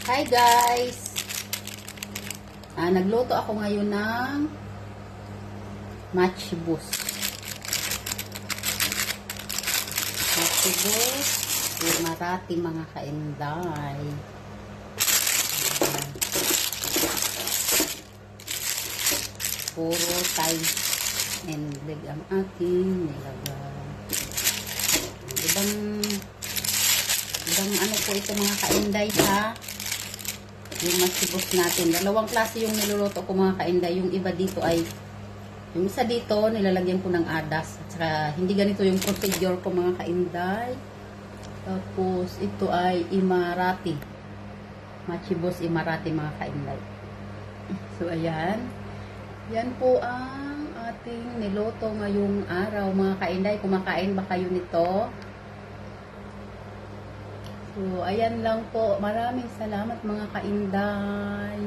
Hi guys! Nagluto ako ngayon ng machibus. Machibus, Marathi mga kainday. Puro Thai and leg ang aking nilagay. Ibang ano po ito mga kainday ha. Yung machibus natin. Dalawang klase yung niluluto ko mga kainday. Yung iba dito ay, yung isa dito nilalagyan ko ng adas. At saka hindi ganito yung procedure ko mga kainday. Tapos ito ay Imarati. Machibus Imarati mga kainday. So ayan. Yan po ang ating niluto ngayong araw mga kainday. Kumakain ba kayo nito? So, ayan lang po. Maraming salamat mga kainday.